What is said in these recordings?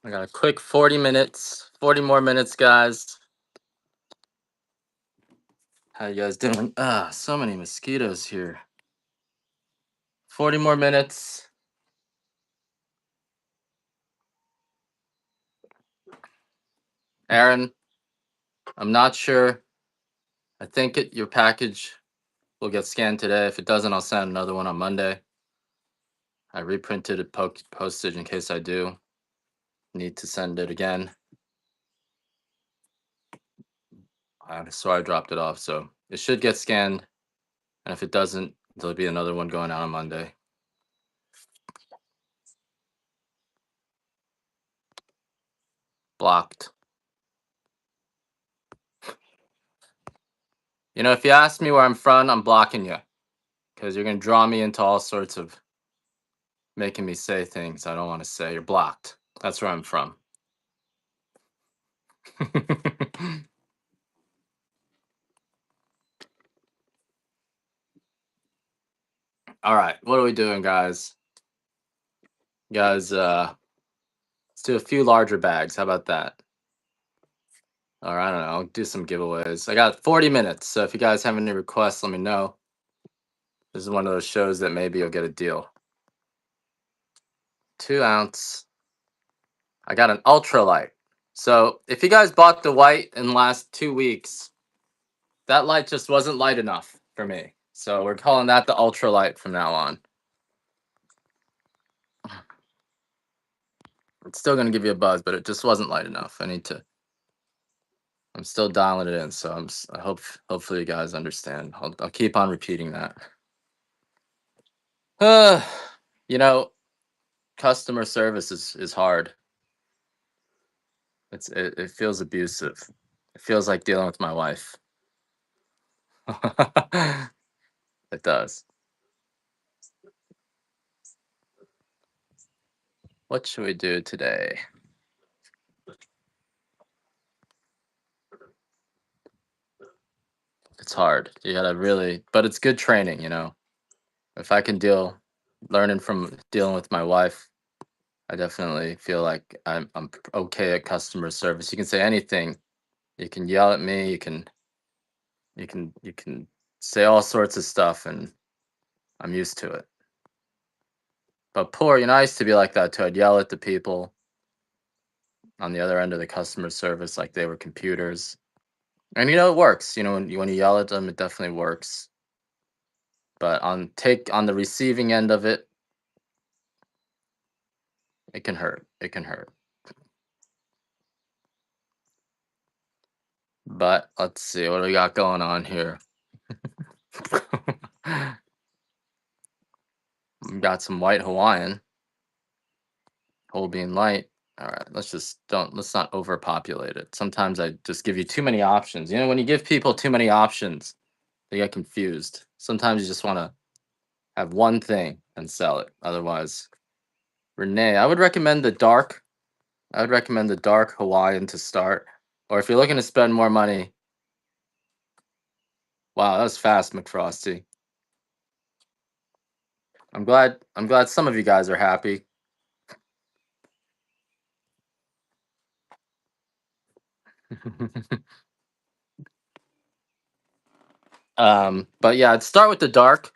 I got a quick 40 minutes, 40 more minutes, guys. How you guys doing? So many mosquitoes here. 40 more minutes. Aaron, I'm not sure. I think your package will get scanned today. If it doesn't, I'll send another one on Monday. I reprinted it postage in case I do need to send it again. So I dropped it off. So it should get scanned. And if it doesn't, there'll be another one going out on Monday. Blocked. You know, if you ask me where I'm from, I'm blocking you. Because you're going to draw me into all sorts of making me say things I don't want to say. You're blocked. That's where I'm from. All right, what are we doing, guys? Guys, let's do a few larger bags. How about that? Or I don't know, I'll do some giveaways. I got 40 minutes, so if you guys have any requests, let me know. This is one of those shows that maybe you'll get a deal. 2-ounce. I got an ultralight. So if you guys bought the white in the last 2 weeks, that light just wasn't light enough for me. So we're calling that the ultralight from now on. It's still going to give you a buzz, but it just wasn't light enough. I'm still dialing it in, so hopefully you guys understand. I'll keep on repeating that. You know, customer service is hard. It feels abusive. It feels like dealing with my wife. It does. What should we do today? It's hard. You gotta really, but it's good training, you know. If I can learning from dealing with my wife, I definitely feel like I'm okay at customer service. You can say anything. You can yell at me. You can say all sorts of stuff, and I'm used to it. But poor, I used to be like that too. I'd yell at the people on the other end of the customer service like they were computers. And it works. When you yell at them, it definitely works. But on the receiving end of it, it can hurt. It can hurt. But let's see what do we got going on here. We got some white Hawaiian, whole bean light. All right, let's not overpopulate it. Sometimes I just give you too many options. When you give people too many options, they get confused. Sometimes you just want to have one thing and sell it. Otherwise, Renee, I would recommend the dark. I would recommend the dark Hawaiian to start. Or if you're looking to spend more money. Wow, that was fast, McFrosty. I'm glad some of you guys are happy. But yeah, I'd start with the dark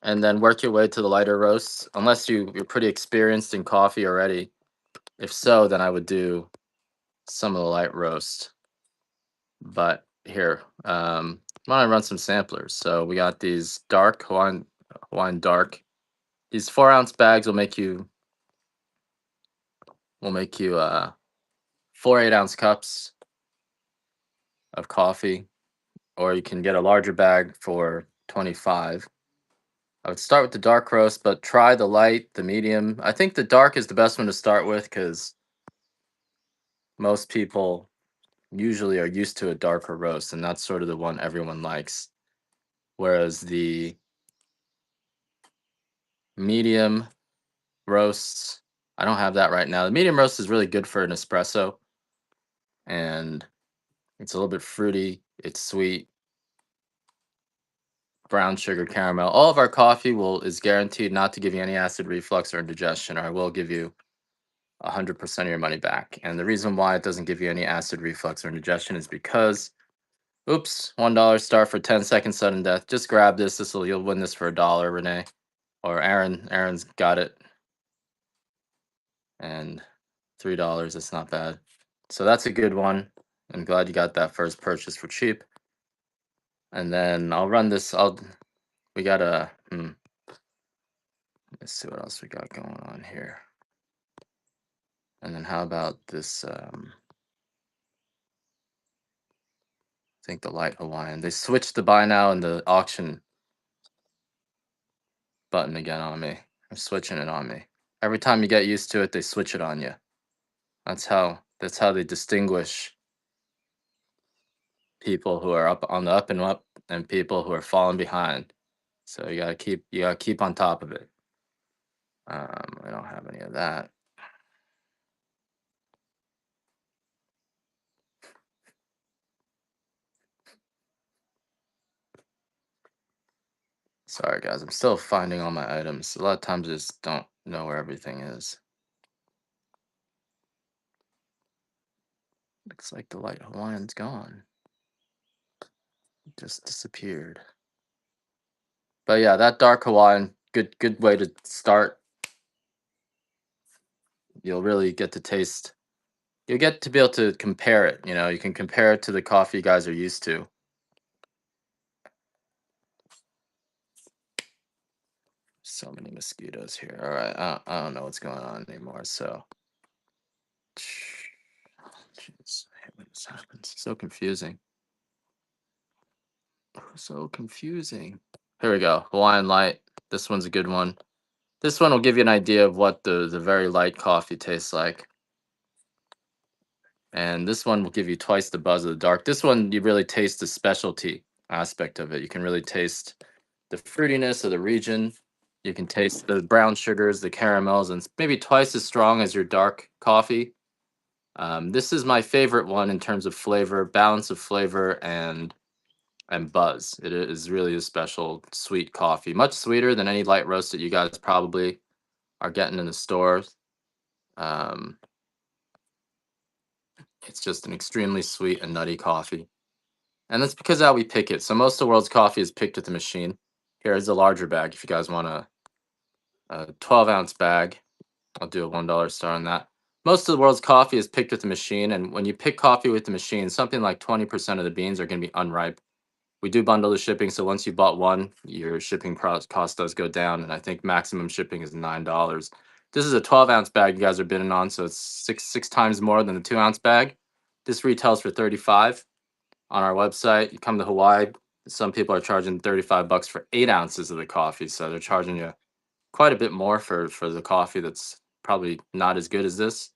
and then work your way to the lighter roasts, unless you're pretty experienced in coffee already. If so, then I would do some of the light roast. But here, why don't I run some samplers? So we got these dark Hawaiian dark. These 4-ounce bags will make you 4 8-ounce cups of coffee, or you can get a larger bag for 25. I would start with the dark roast, but try the light, the medium. I think the dark is the best one to start with because most people usually are used to a darker roast, and that's sort of the one everyone likes. Whereas the medium roasts, I don't have that right now. The medium roast is really good for an espresso, and it's a little bit fruity. It's sweet, brown sugar caramel. All of our coffee is guaranteed not to give you any acid reflux or indigestion, or I will give you 100% of your money back. And the reason why it doesn't give you any acid reflux or indigestion is because, oops, $1 start for 10-second sudden death. Just grab this. You'll win this for $1, Renee. Or Aaron. Aaron's got it. And $3. That's not bad. So that's a good one. I'm glad you got that first purchase for cheap. And then I'll run this. We got a let's see what else we got going on here. And then how about this I think the light Hawaiian. They switched the buy now and the auction button again on me. They're switching it on me. Every time you get used to it, they switch it on you. That's how they distinguish people who are up on the up and up and people who are falling behind. So you gotta keep on top of it. I don't have any of that. Sorry guys, I'm still finding all my items. A lot of times I just don't know where everything is. Looks like the light Hawaiian's gone. It just disappeared. But yeah, that dark Hawaiian, good way to start. You'll really get to taste. You'll get to be able to compare it. You can compare it to the coffee you guys are used to. So many mosquitoes here. All right, I don't know what's going on anymore. So, jeez, I hate when this happens. So confusing. So confusing. Here we go. Hawaiian light. This one's a good one. This one will give you an idea of what the very light coffee tastes like. And this one will give you twice the buzz of the dark. This one, you really taste the specialty aspect of it. You can really taste the fruitiness of the region. You can taste the brown sugars, the caramels, and it's maybe twice as strong as your dark coffee. This is my favorite one in terms of flavor, balance of flavor, and buzz. It is really a special sweet coffee, much sweeter than any light roast that you guys probably are getting in the stores. Um, it's just an extremely sweet and nutty coffee. And that's because how we pick it. So most of the world's coffee is picked with the machine. Here's a larger bag if you guys want a 12-ounce bag. I'll do a $1 star on that. Most of the world's coffee is picked with the machine, and when you pick coffee with the machine, something like 20% of the beans are going to be unripe. We do bundle the shipping, so once you bought one, your shipping cost does go down, and I think maximum shipping is $9. This is a 12-ounce bag you guys are bidding on, so it's six times more than the 2-ounce bag. This retails for 35 on our website. You come to Hawaii, some people are charging 35 bucks for 8 ounces of the coffee, so they're charging you quite a bit more for the coffee that's probably not as good as this.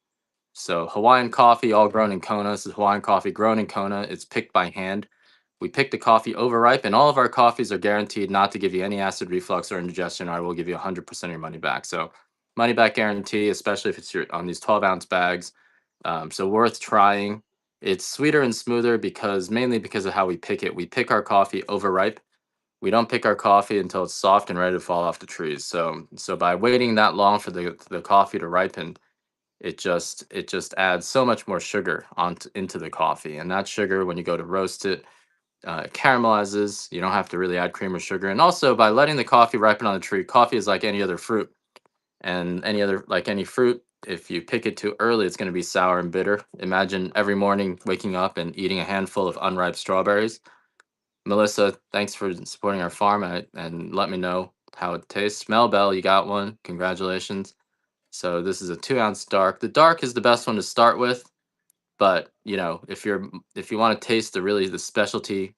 So Hawaiian coffee, all grown in Kona. This is Hawaiian coffee grown in Kona. It's picked by hand. We pick the coffee overripe, and all of our coffees are guaranteed not to give you any acid reflux or indigestion, or I will give you 100% of your money back. So money back guarantee, especially if it's on these 12-ounce bags. So worth trying. It's sweeter and smoother mainly because of how we pick it. We pick our coffee overripe. We don't pick our coffee until it's soft and ready to fall off the trees. So by waiting that long for the coffee to ripen, it just adds so much more sugar into the coffee. And that sugar, when you go to roast it, caramelizes. You don't have to really add cream or sugar. And also, by letting the coffee ripen on the tree, coffee is like any other fruit, and like any fruit, if you pick it too early, it's going to be sour and bitter. Imagine every morning waking up and eating a handful of unripe strawberries. Melissa, thanks for supporting our farm, and let me know how it tastes. Melbell, you got one. Congratulations. So this is a 2-ounce dark. The dark is the best one to start with, but if you want to taste the specialty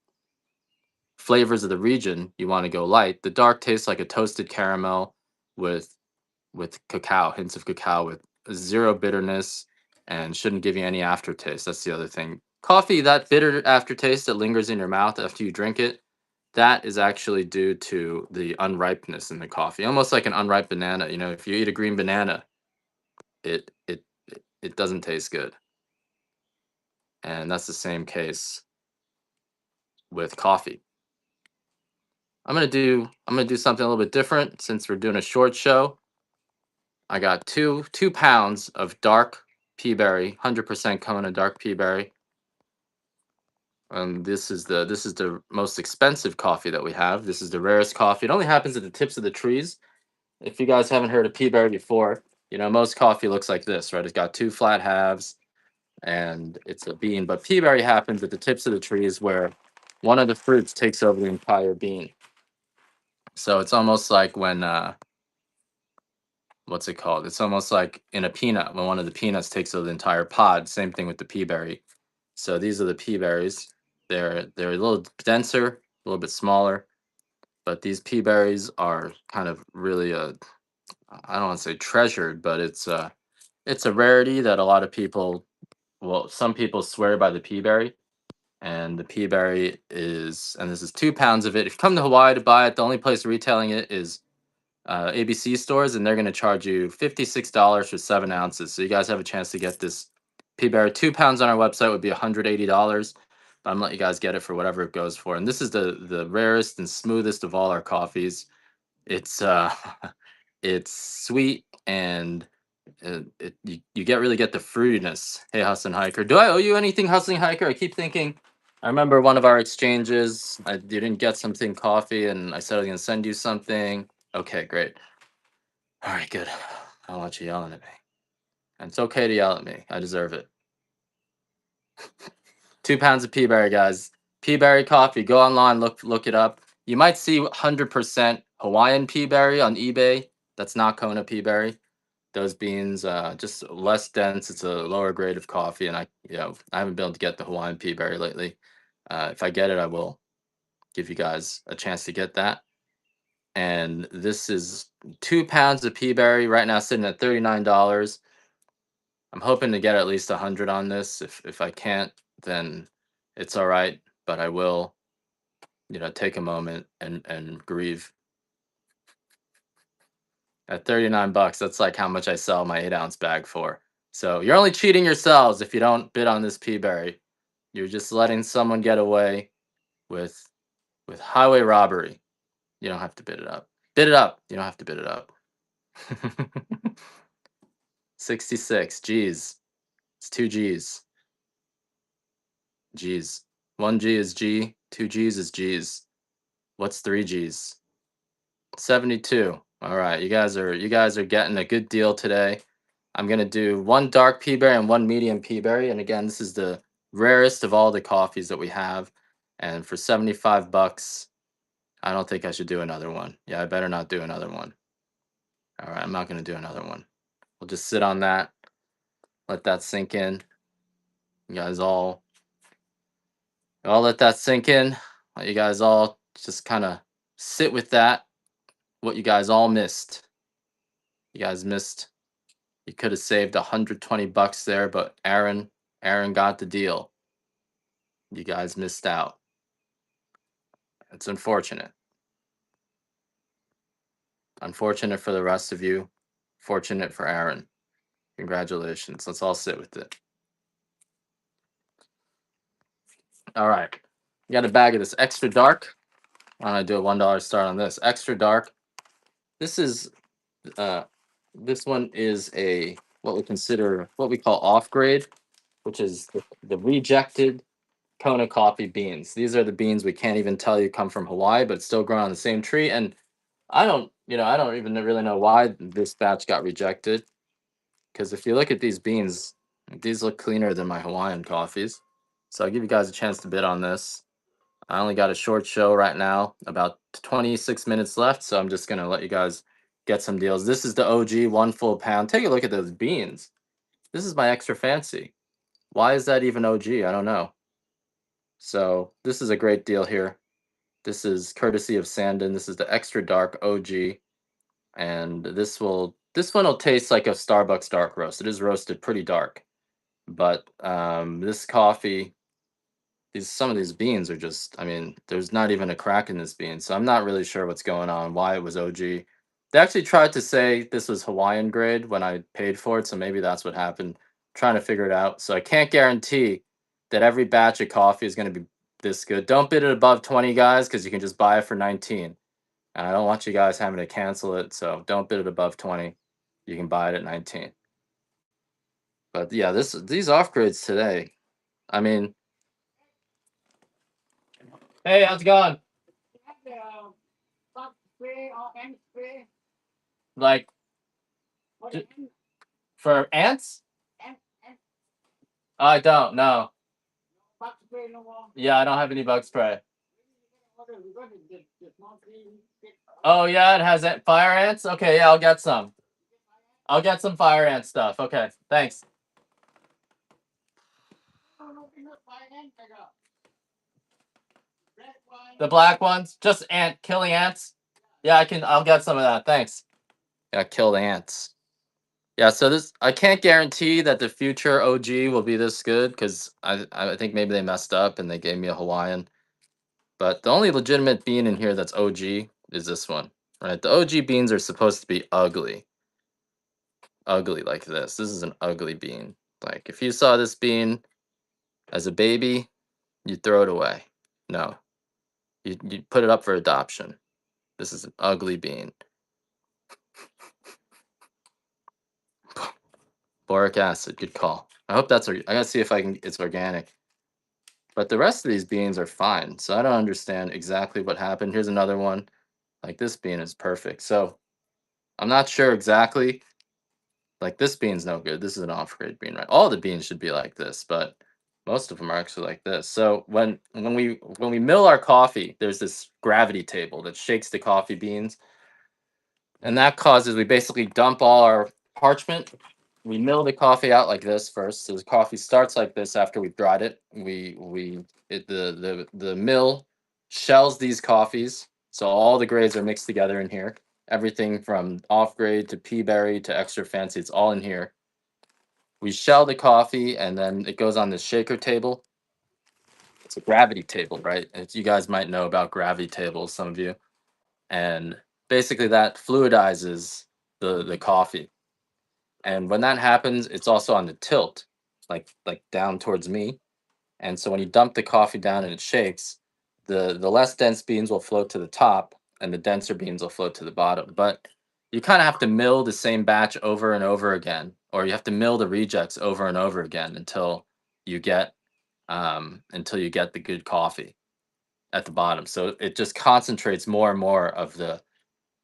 flavors of the region, you want to go light. The dark tastes like a toasted caramel with cacao, hints of cacao with zero bitterness, and shouldn't give you any aftertaste. That's the other thing. Coffee, that bitter aftertaste that lingers in your mouth after you drink it, that is actually due to the unripeness in the coffee. Almost like an unripe banana. If you eat a green banana, it doesn't taste good. And that's the same case with coffee. I'm gonna do something a little bit different since we're doing a short show. I got two pounds of dark pea berry, 100% Kona dark pea berry. This is the most expensive coffee that we have. This is the rarest coffee. It only happens at the tips of the trees. If you guys haven't heard of pea berry before, most coffee looks like this, right? It's got two flat halves and it's a bean. But pea berry happens at the tips of the trees where one of the fruits takes over the entire bean. So it's almost like when what's it called? It's almost like in a peanut when one of the peanuts takes over the entire pod. Same thing with the pea berry. So these are the pea berries. They're a little denser, a little bit smaller, but these pea berries are kind of really I don't want to say treasured, but it's a rarity that a lot of people, well, some people swear by the pea berry. And the pea berry is, and this is 2 pounds of it. If you come to Hawaii to buy it, the only place retailing it is ABC stores, and they're going to charge you $56 for 7 ounces. So you guys have a chance to get this pea berry. 2 pounds on our website would be $180, but I'm letting you guys get it for whatever it goes for. And this is the rarest and smoothest of all our coffees. It's it's sweet and you get really get the fruitiness. Hey, Hustling Hiker, do I owe you anything, Hustling Hiker? I keep thinking. I remember one of our exchanges. You didn't get something coffee, and I said I was gonna send you something. Okay, great. All right, good. I don't want you yelling at me, and it's okay to yell at me. I deserve it. 2 pounds of pea berry, guys. Pea berry coffee. Go online, look it up. You might see 100% Hawaiian pea berry on eBay. That's not Kona pea berry. Those beans, just less dense. It's a lower grade of coffee, and I haven't been able to get the Hawaiian pea berry lately. If I get it, I will give you guys a chance to get that. And this is 2 pounds of pea berry right now, sitting at $39. I'm hoping to get at least 100 on this. If I can't, then it's all right. But I will, take a moment and grieve. At 39 bucks, that's like how much I sell my 8 ounce bag for. So you're only cheating yourselves if you don't bid on this pea berry. You're just letting someone get away with highway robbery. You don't have to bid it up. Bid it up. You don't have to bid it up. 66. G's. It's two G's. G's. One G is G. Two G's is G's. What's three G's? 72. All right, you guys are getting a good deal today. I'm gonna do one dark pea berry and one medium pea berry. And again, this is the rarest of all the coffees that we have. And for 75 bucks, I don't think I should do another one. Yeah, I better not do another one. All right, I'm not gonna do another one. We'll just sit on that, let that sink in. You guys all let that sink in. Let you guys all just kind of sit with that. What you guys all missed. You guys missed. You could have saved 120 bucks there, but Aaron got the deal. You guys missed out. It's unfortunate. Unfortunate for the rest of you. Fortunate for Aaron. Congratulations. Let's all sit with it. All right. You got a bag of this extra dark. Why don't I do a $1 start on this? Extra dark. This is uh this one is a what we call off grade, which is the rejected Kona coffee beans. These are the beans we can't even tell you come from Hawaii, but it's still grown on the same tree. And I don't even really know why this batch got rejected. Because if you look at these beans, these look cleaner than my Hawaiian coffees. So I'll give you guys a chance to bid on this. I only got a short show right now, about 26 minutes left. So I'm just going to let you guys get some deals. This is the OG 1 full pound. Take a look at those beans. This is my extra fancy. Why is that even OG? I don't know. So this is a great deal here. This is courtesy of Sandon. This is the extra dark OG. And this one will taste like a Starbucks dark roast. It is roasted pretty dark. But this coffee, some of these beans are just, I mean, there's not even a crack in this bean. So I'm not really sure what's going on, why it was OG. They actually tried to say this was Hawaiian grade when I paid for it, so maybe that's what happened. Trying to figure it out. So I can't guarantee that every batch of coffee is going to be this good. Don't bid it above 20, guys, because you can just buy it for 19. And I don't want you guys having to cancel it, so don't bid it above 20. You can buy it at 19. But yeah, these off grades today. I mean, hey, how's it going? Like j- for ants? I don't know. Yeah, I don't have any bug spray. Oh yeah, it has fire ants. Okay, yeah, I'll get some. I'll get some fire ant stuff. Okay, thanks. The black ones, just ant killing ants. Yeah, I can. I'll get some of that. Thanks. Yeah, kill the ants. Yeah, so this I can't guarantee that the future OG will be this good because I think maybe they messed up and they gave me a Hawaiian. But the only legitimate bean in here that's OG is this one. Right? The OG beans are supposed to be ugly. Ugly like this. This is an ugly bean. Like if you saw this bean as a baby, you'd throw it away. No. You'd put it up for adoption. This is an ugly bean. Boric acid, good call. I hope that's I gotta see if it's organic. But the rest of these beans are fine. So I don't understand exactly what happened. Here's another one. Like this bean is perfect. So I'm not sure exactly. Like this bean's no good. This is an off-grade bean, right? All the beans should be like this, but most of them are actually like this. So when we mill our coffee, there's this gravity table that shakes the coffee beans, and that causes we basically dump all our parchment. We mill the coffee out like this first. So the coffee starts like this after we've dried it. The mill shells these coffees. So all the grades are mixed together in here. Everything from off grade to pea berry to extra fancy, it's all in here. We shell the coffee and then it goes on the shaker table. It's a gravity table, right? You guys might know about gravity tables, some of you. And basically that fluidizes the coffee. And when that happens, it's also on the tilt, like down towards me. And so when you dump the coffee down and it shakes, the less dense beans will float to the top and the denser beans will float to the bottom. But you kind of have to mill the same batch over and over again, or you have to mill the rejects over and over again you get until you get the good coffee at the bottom. So it just concentrates more and more of the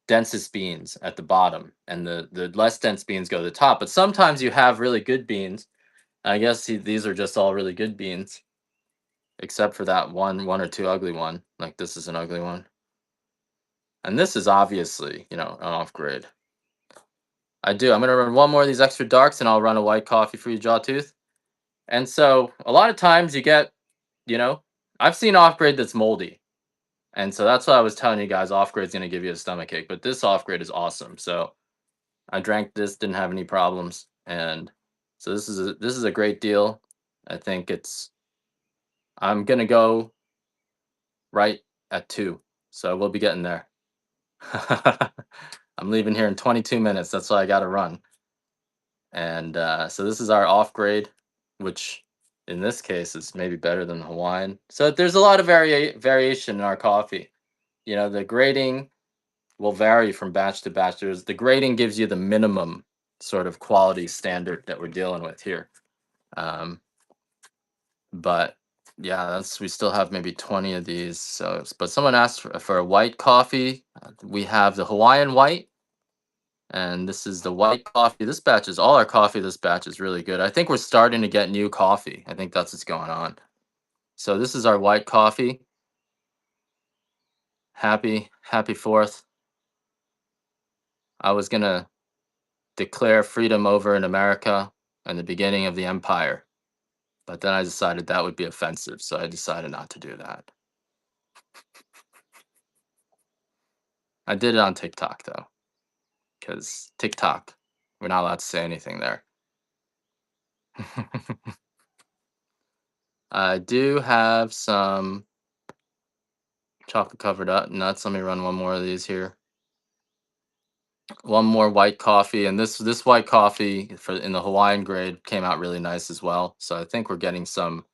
densest beans at the bottom, and the less dense beans go to the top. But sometimes you have really good beans. I guess these are just all really good beans, except for that one or two ugly one. Like this is an ugly one, and this is obviously an off grade. I do. I'm gonna run one more of these extra darks, and I'll run a white coffee for you, Jawtooth. And so a lot of times you get, you know, I've seen off grade that's moldy. And so that's why I was telling you guys off grade's gonna give you a stomach ache, but this off grade is awesome. So I drank this, didn't have any problems, and so this is a great deal. I think I'm gonna go right at 2, so we'll be getting there. I'm leaving here in 22 minutes. That's why I got to run. And so this is our off grade, which in this case is maybe better than the Hawaiian. So there's a lot of variation in our coffee. The grading will vary from batch to batch. The grading gives you the minimum sort of quality standard that we're dealing with here. Um, but yeah, we still have maybe 20 of these. So, but someone asked for a white coffee. We have the Hawaiian white, and this is the white coffee. This batch is all our coffee. This batch is really good. I think we're starting to get new coffee. I think that's what's going on. So this is our white coffee. Happy 4th. I was gonna declare freedom over in America and the beginning of the empire. But then I decided that would be offensive, so I decided not to do that. I did it on TikTok though, because TikTok, we're not allowed to say anything there. I do have some chocolate covered up nuts. Let me run one more of these here. One more white coffee, and this white coffee in the Hawaiian grade came out really nice as well. So I think we're getting some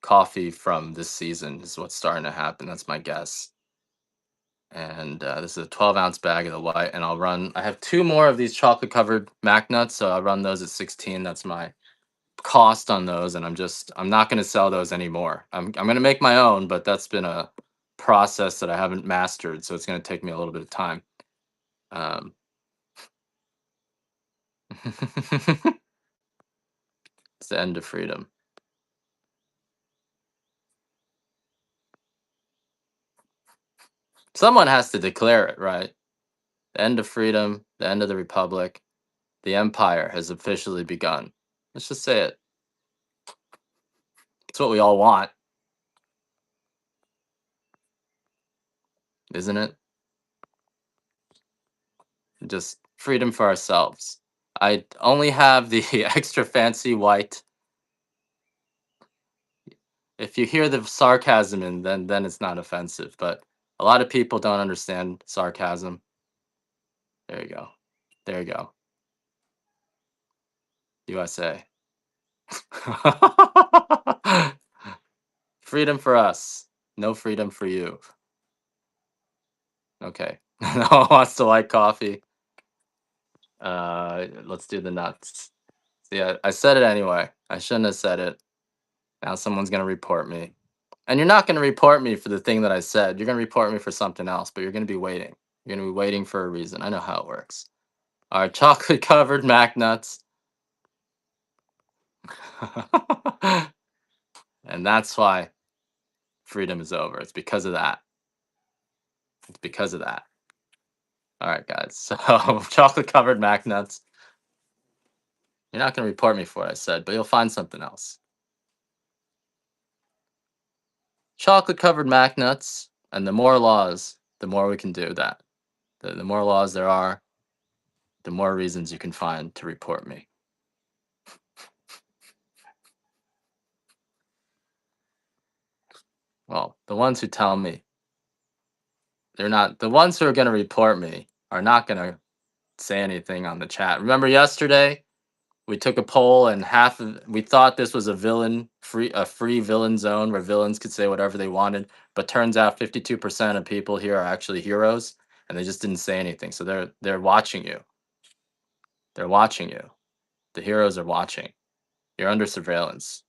coffee from this season is what's starting to happen. That's my guess. And this is a 12-ounce bag of the white, and I have two more of these chocolate covered Mac nuts, so I'll run those at 16. That's my cost on those, and I'm not going to sell those anymore. I'm going to make my own, but that's been a process that I haven't mastered, so it's going to take me a little bit of time. Um, it's the end of freedom. Someone has to declare it, right? The end of freedom, the end of the republic, the empire has officially begun. Let's just say it. It's what we all want, isn't it? Just freedom for ourselves. I only have the extra fancy white. If you hear the sarcasm in, then it's not offensive. But a lot of people don't understand sarcasm. There you go. There you go. USA. Freedom for us. No freedom for you. Okay. No one wants to like coffee. Let's do the nuts. Yeah, I said it anyway. I shouldn't have said it. Now someone's gonna report me. And you're not gonna report me for the thing that I said. You're gonna report me for something else, but you're gonna be waiting. You're gonna be waiting for a reason. I know how it works. Our chocolate covered Mac nuts. And that's why freedom is over. It's because of that. It's because of that. All right, guys. So chocolate covered Mac nuts. You're not gonna report me for what I said, but you'll find something else. Chocolate covered Mac nuts, and the more laws, the more we can do that. The more laws there are, the more reasons you can find to report me. Well, the ones who tell me they're not the ones who are going to report me are not going to say anything on the chat. Remember yesterday we took a poll and we thought this was a free villain zone where villains could say whatever they wanted, but turns out 52% of people here are actually heroes and they just didn't say anything. So they're watching you. They're watching you. The heroes are watching. You're under surveillance.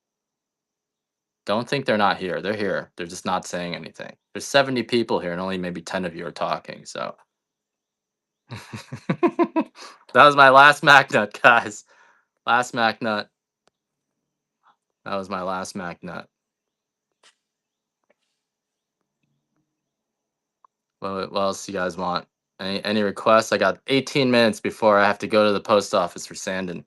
Don't think they're not here. They're here. They're just not saying anything. There's 70 people here and only maybe 10 of you are talking. So that was my last Mac nut, guys. Last Mac nut. That was my last Mac nut. What else you guys want? Any requests? I got 18 minutes before I have to go to the post office for Sandon.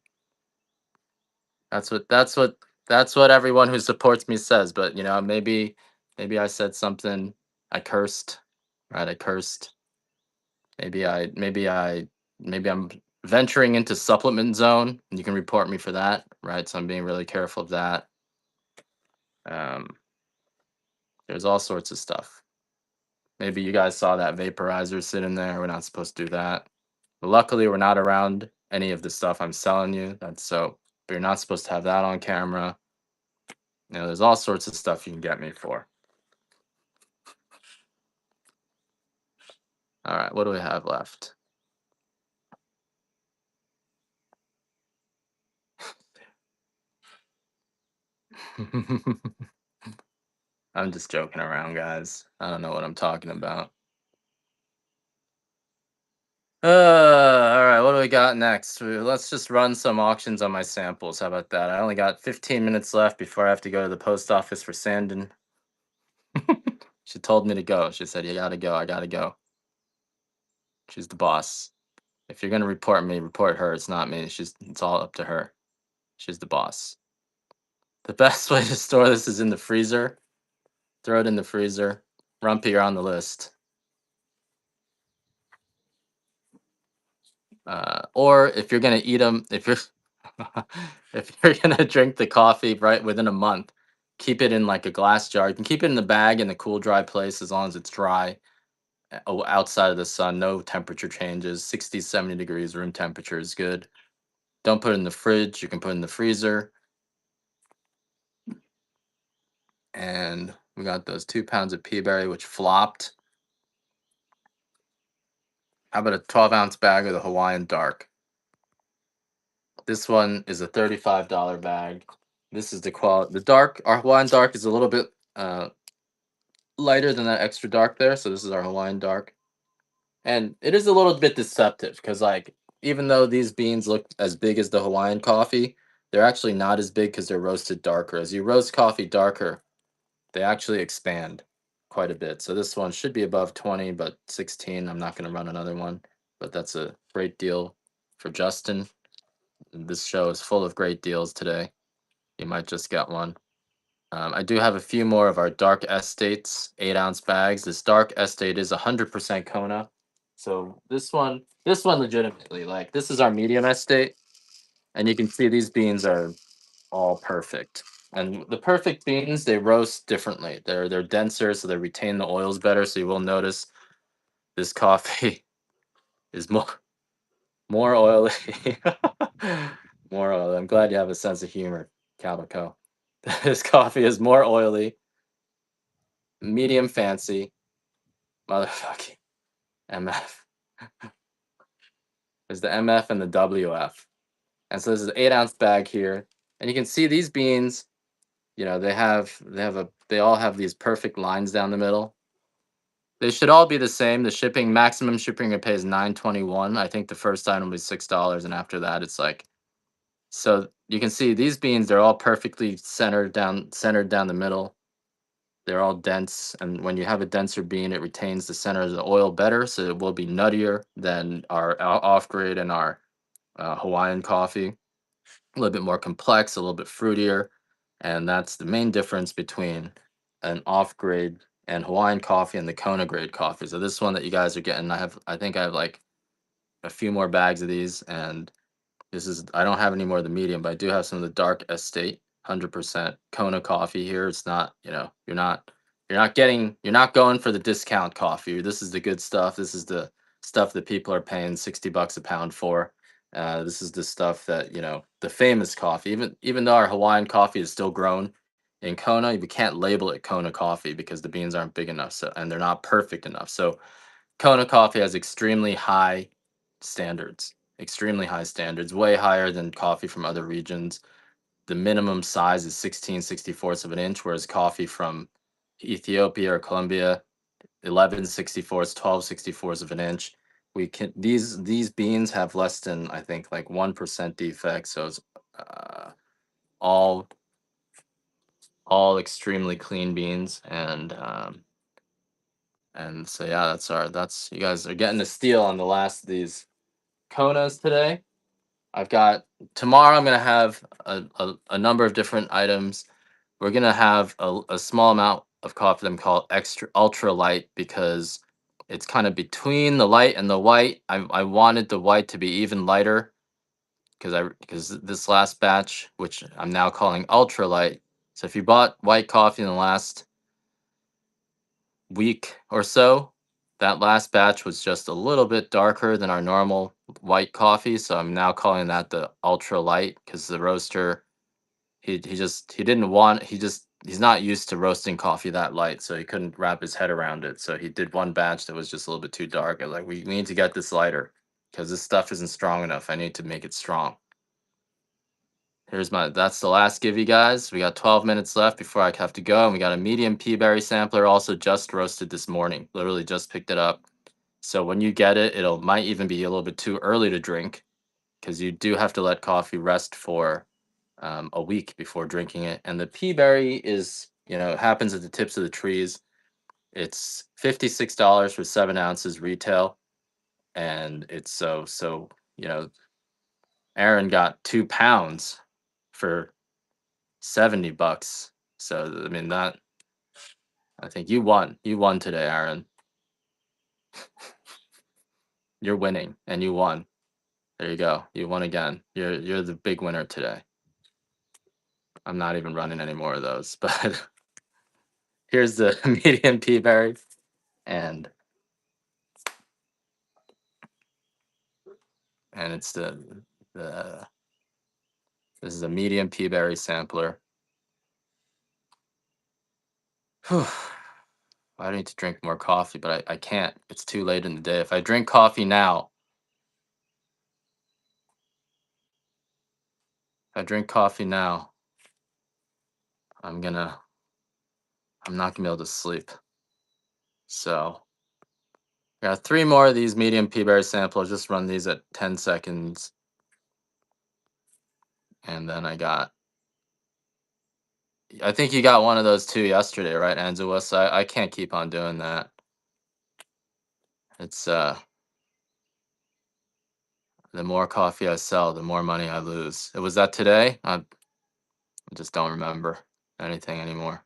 That's what everyone who supports me says. But maybe I said something. I cursed. Right? I cursed. Maybe I'm venturing into supplement zone, and you can report me for that, right? So I'm being really careful of that. Um, there's all sorts of stuff. Maybe you guys saw that vaporizer sitting there. We're not supposed to do that. But luckily, we're not around any of the stuff I'm selling you. But you're not supposed to have that on camera. There's all sorts of stuff you can get me for. All right, what do we have left? I'm just joking around, guys. I don't know what I'm talking about. All right, what do we got next? Let's just run some auctions on my samples. How about that? I only got 15 minutes left before I have to go to the post office for Sandon. She told me to go. She said, "You gotta go. I gotta go." She's the boss. If you're gonna report me, report her. It's not me. It's all up to her. She's the boss. The best way to store this is in the freezer. Throw it in the freezer. Rumpy, you're on the list. Or if you're gonna eat them, if you're gonna drink the coffee right within a month, keep it in like a glass jar. You can keep it in the bag in a cool, dry place as long as it's dry, outside of the sun. No temperature changes. 60, 70 degrees room temperature is good. Don't put it in the fridge. You can put it in the freezer. And we got those 2 pounds of pea berry, which flopped. How about a 12-ounce bag of the Hawaiian Dark? This one is a $35 bag. This is the quality. The dark, our Hawaiian Dark is a little bit lighter than that extra dark there. So this is our Hawaiian Dark. And it is a little bit deceptive because, like, even though these beans look as big as the Hawaiian coffee, they're actually not as big because they're roasted darker. As you roast coffee darker, they actually expand quite a bit. So this one should be above 20, but 16. I'm not going to run another one, but that's a great deal for Justin. This show is full of great deals today. You might just get one. I do have a few more of our dark estates, 8-ounce bags. This dark estate is 100% Kona. So this one legitimately, like, this is our medium estate, and you can see these beans are all perfect. And the perfect beans, they roast differently. They're denser, so they retain the oils better. So you will notice this coffee is more oily. More oily. I'm glad you have a sense of humor, Calico. This coffee is more oily, medium fancy, motherfucking MF. There's the MF and the WF. And so this is an 8-ounce bag here. And you can see these beans, they all have these perfect lines down the middle. They should all be the same. The shipping, maximum shipping you pay is $9.21. I think the first item was $6, and after that it's like, so you can see these beans, they're all perfectly centered down the middle. They're all dense, and when you have a denser bean, it retains the center of the oil better, so it will be nuttier than our off grade and our Hawaiian coffee. A little bit more complex, a little bit fruitier, and that's the main difference between an off grade and Hawaiian coffee and the Kona grade coffee. So this one that you guys are getting, I think I have like a few more bags of these, and I don't have any more of the medium, but I do have some of the dark estate, 100% Kona coffee here. It's not, you're not going for the discount coffee. This is the good stuff. This is the stuff that people are paying $60 a pound for. This is the stuff that, the famous coffee. Even though our Hawaiian coffee is still grown in Kona, we can't label it Kona coffee because the beans aren't big enough, and they're not perfect enough. So Kona coffee has extremely high standards, way higher than coffee from other regions. The minimum size is 16/64 of an inch, whereas coffee from Ethiopia or Colombia, 11/64, 12/64 of an inch. These beans have less than, I think, like 1% defect, so it's uh, all all extremely clean beans, and so yeah, that's you guys are getting a steal on the last of these Konas today. I've got tomorrow. I'm gonna have a number of different items. We're gonna have a small amount of coffee that I'm called extra ultra light because it's kind of between the light and the white. I wanted the white to be even lighter because this last batch, which I'm now calling ultra light. So if you bought white coffee in the last week or so, that last batch was just a little bit darker than our normal white coffee. So I'm now calling that the ultra light because the roaster, he didn't want he's not used to roasting coffee that light, so he couldn't wrap his head around it. So he did one batch that was just a little bit too dark. I was like, we need to get this lighter because this stuff isn't strong enough. I need to make it strong. That's the last give you guys. We got 12 minutes left before I have to go. And we got a medium pea berry sampler also just roasted this morning. Literally just picked it up. So when you get it, it'll might even be a little bit too early to drink because you do have to let coffee rest for a week before drinking it. And the pea berry is, it happens at the tips of the trees. It's $56 for 7 ounces retail. And it's you know, Aaron got 2 pounds for $70. So I mean that I think you won. You won today, Aaron. You're winning and you won. There you go. You won again. You're the big winner today. I'm not even running any more of those, but here's the medium pea berry and it's the this is a medium pea berry sampler. Whew. I need to drink more coffee, but I can't. It's too late in the day. If I drink coffee now, if I drink coffee now, I'm gonna I'm not gonna be able to sleep. So got three more of these medium pea berry samples. Just run these at 10 seconds. And then I think you got one of those too yesterday, right, Anzuwa? So I can't keep on doing that. It's the more coffee I sell, the more money I lose. Was that today? I just don't remember anything anymore.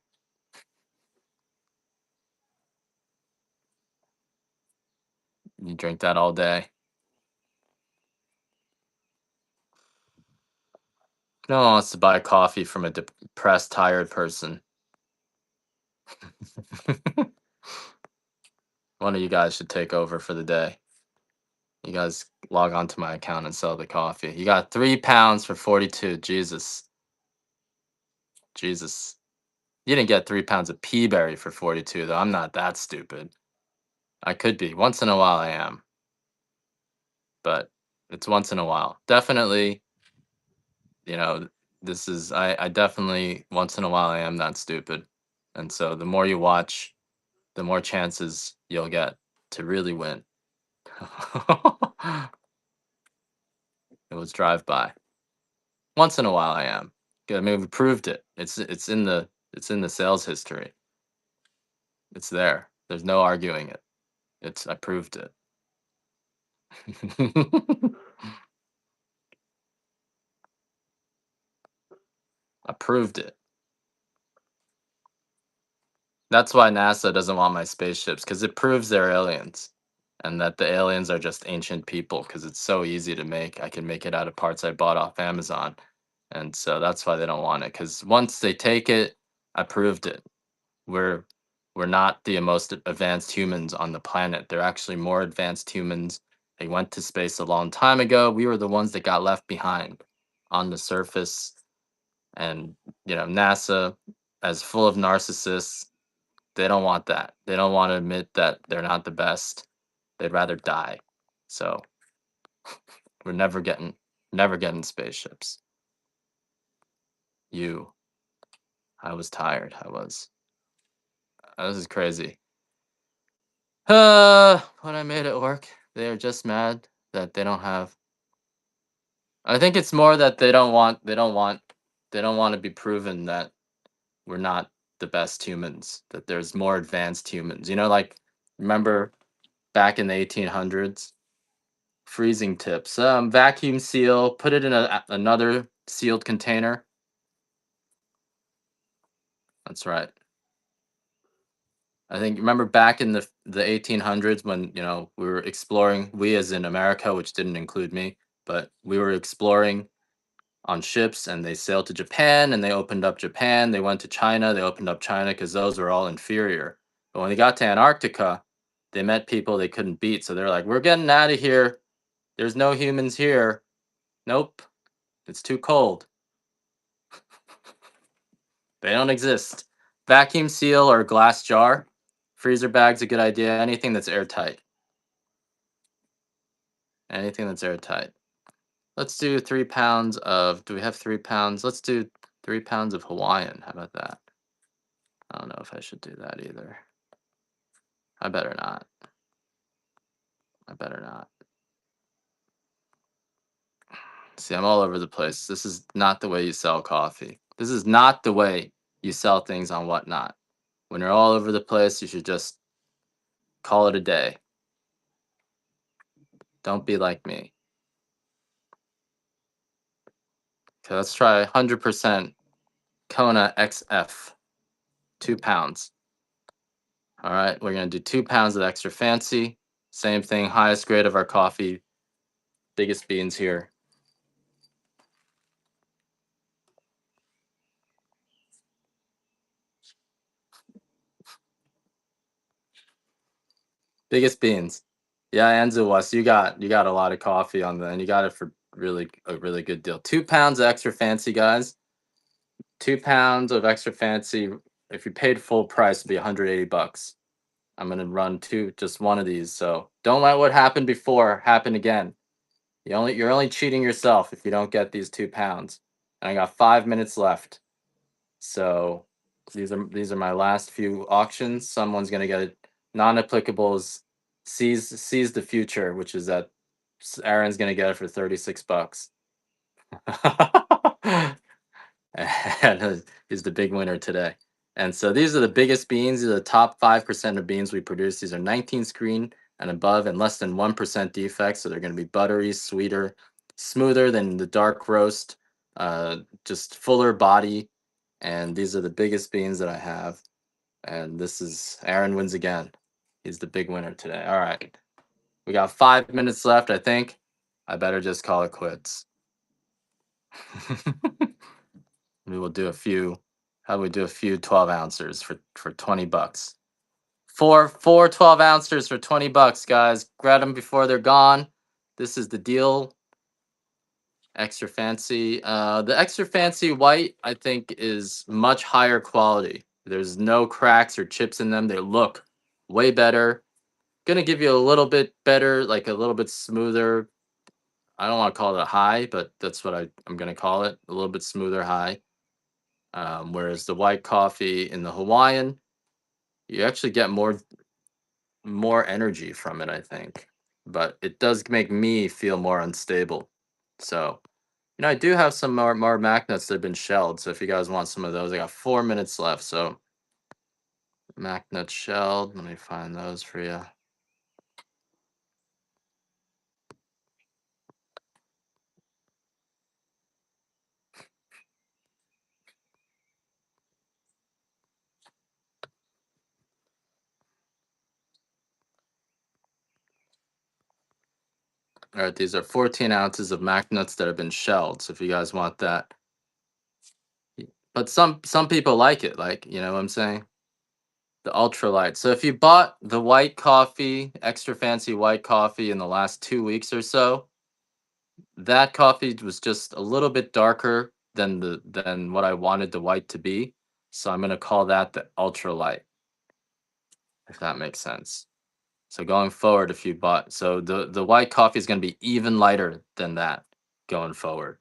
You drink that all day. No one wants to buy coffee from a depressed, tired person. One of you guys should take over for the day. You guys log on to my account and sell the coffee. You got 3 pounds for 42. Jesus. Jesus. You didn't get 3 pounds of pea berry for 42, though. I'm not that stupid. I could be. Once in a while, I am. But it's once in a while. Definitely, you know, I definitely, once in a while, I am that stupid. And so the more you watch, the more chances you'll get to really win. It was drive by. Once in a while, I am. I mean, we proved it. It's in the sales history. It's there. There's no arguing it. I proved it. I proved it. That's why NASA doesn't want my spaceships because it proves they're aliens, and that the aliens are just ancient people. Because it's so easy to make. I can make it out of parts I bought off Amazon, and so that's why they don't want it. Because once they take it, I proved it. We're we're not the most advanced humans on the planet. They're actually more advanced humans. They went to space a long time ago. We were the ones that got left behind on the surface. And NASA, as full of narcissists, they don't want that. They don't want to admit that they're not the best. They'd rather die. So we're never getting spaceships. You, I was tired. I was. This is crazy. What I made it work. They're just mad that they don't have. I think it's more that they don't want to be proven that we're not the best humans. That there's more advanced humans. Like, remember back in the 1800s, freezing tips. Vacuum seal. Put it in another sealed container. That's right. I think remember back in the 1800s when we were exploring. We as in America, which didn't include me, but we were exploring on ships, and they sailed to Japan, and they opened up Japan. They went to China, they opened up China because those were all inferior. But when they got to Antarctica, they met people they couldn't beat. So they're like, we're getting out of here. There's no humans here. Nope. It's too cold. They don't exist. Vacuum seal or glass jar. Freezer bag's a good idea. Anything that's airtight. Anything that's airtight. Let's do 3 pounds of. Do we have 3 pounds? Let's do 3 pounds of Hawaiian. How about that? I don't know if I should do that either. I better not. I better not. See, I'm all over the place. This is not the way you sell coffee. This is not the way you sell things on Whatnot. When you're all over the place, you should just call it a day. Don't be like me. Okay, let's try 100% Kona XF. 2 pounds. All right, we're going to do 2 pounds of extra fancy. Same thing, highest grade of our coffee. Biggest beans here. Biggest beans. Yeah, Anzuwas, you got a lot of coffee on the, and you got it for a really good deal. 2 pounds of extra fancy, guys. 2 pounds of extra fancy. If you paid full price, it'd be $180. I'm gonna run just one of these. So don't let what happened before happen again. You're only cheating yourself if you don't get these 2 pounds. And I got 5 minutes left. So these are my last few auctions. Someone's gonna get it. Non-applicables sees the future, which is that Aaron's gonna get it for 36 bucks. And he's the big winner today. And so these are the biggest beans. These are the top 5% of beans we produce. These are 19 screen and above and less than 1% defects. So they're going to be buttery, sweeter, smoother than the dark roast, just fuller body. And these are the biggest beans that I have. And this is Aaron wins again. He's the big winner today. All right. We got 5 minutes left, I think. I better just call it quits. We will do a few. How do we do a few 12 ounces for 20 bucks? Four 12 ounces for 20 bucks, guys. Grab them before they're gone. This is the deal. Extra fancy. The extra fancy white, I think, is much higher quality. There's no cracks or chips in them. They look way better. Gonna give you a little bit better, like a little bit smoother. I don't want to call it a high, but that's what I'm gonna call it. A little bit smoother high. Whereas the white coffee in the Hawaiian, you actually get more energy from it, I think. But it does make me feel more unstable. So, I do have some more magnets that have been shelled. So if you guys want some of those, I got 4 minutes left. So magnet shelled. Let me find those for you. All right, these are 14 ounces of magnets that have been shelled. So if you guys want that, but some people like it, like you know what I'm saying. The ultralight. So if you bought the white coffee, extra fancy white coffee in the last 2 weeks or so, that coffee was just a little bit darker than what I wanted the white to be. So I'm gonna call that the ultralight, if that makes sense. So going forward, if you bought the white coffee is gonna be even lighter than that going forward.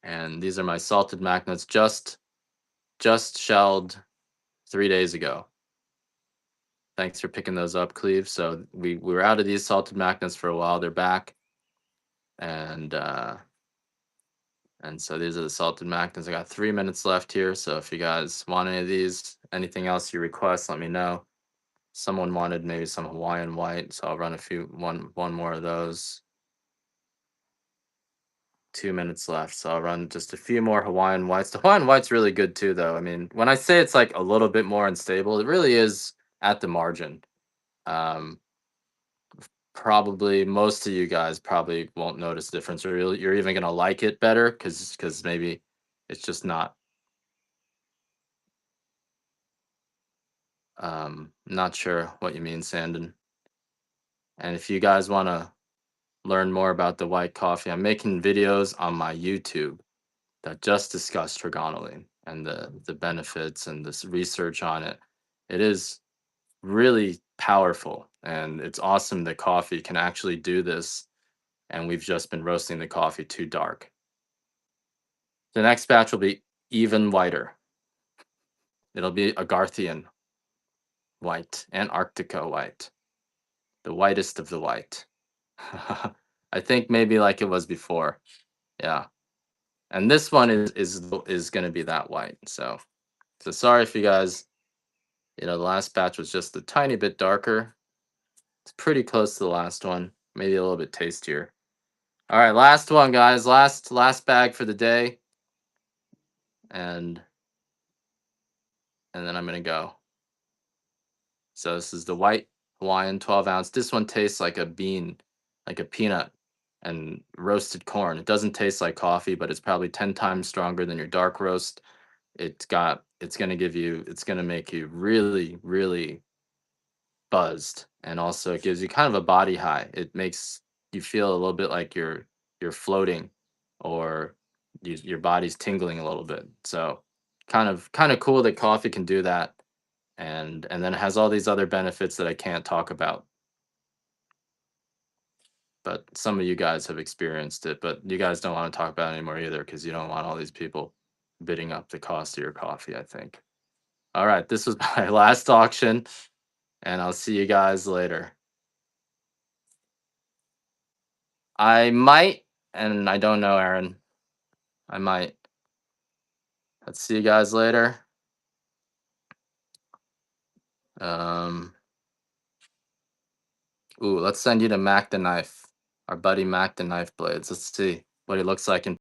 And these are my salted magnets just shelled 3 days ago. Thanks for picking those up, Cleve. So we were out of these salted magnets for a while. They're back, and so these are the salted magnets. I got 3 minutes left here. So if you guys want any of these, anything else you request, let me know. Someone wanted maybe some Hawaiian white, so I'll run one more of those. 2 minutes left, so I'll run just a few more Hawaiian whites. The Hawaiian white's really good too, though. I mean, when I say it's like a little bit more unstable, it really is at the margin. Um, Probably most of you guys probably won't notice the difference, or you're even gonna like it better because maybe it's just not sure what you mean, Sandon. And if you guys want to learn more about the white coffee, I'm making videos on my YouTube that just discuss trigonylene and the benefits and this research on it. It is really powerful, and it's awesome that coffee can actually do this. And we've just been roasting the coffee too dark. The next batch will be even whiter. It'll be Agarthian white, Antarctica white, the whitest of the white. I think maybe like it was before. Yeah. And this one is going to be that white. So sorry if you guys, the last batch was just a tiny bit darker. It's pretty close to the last one, maybe a little bit tastier. All right, last one, guys. Last bag for the day, and then I'm gonna go. So this is the white Hawaiian 12 ounce. This one tastes like a bean, like a peanut, and roasted corn. It doesn't taste like coffee, but it's probably 10 times stronger than your dark roast. It's gonna make you really, really buzzed, and also it gives you kind of a body high. It makes you feel a little bit like you're floating, or your body's tingling a little bit. So kind of cool that coffee can do that. and then it has all these other benefits that I can't talk about. But some of you guys have experienced it, but you guys don't want to talk about it anymore either because you don't want all these people bidding up the cost of your coffee, I think. All right, this was my last auction, and I'll see you guys later. I might, and I don't know, Aaron. I might. Let's see you guys later. Um, Ooh, let's send you to Mac the Knife, our buddy Mac the Knife Blades. Let's see what he looks like in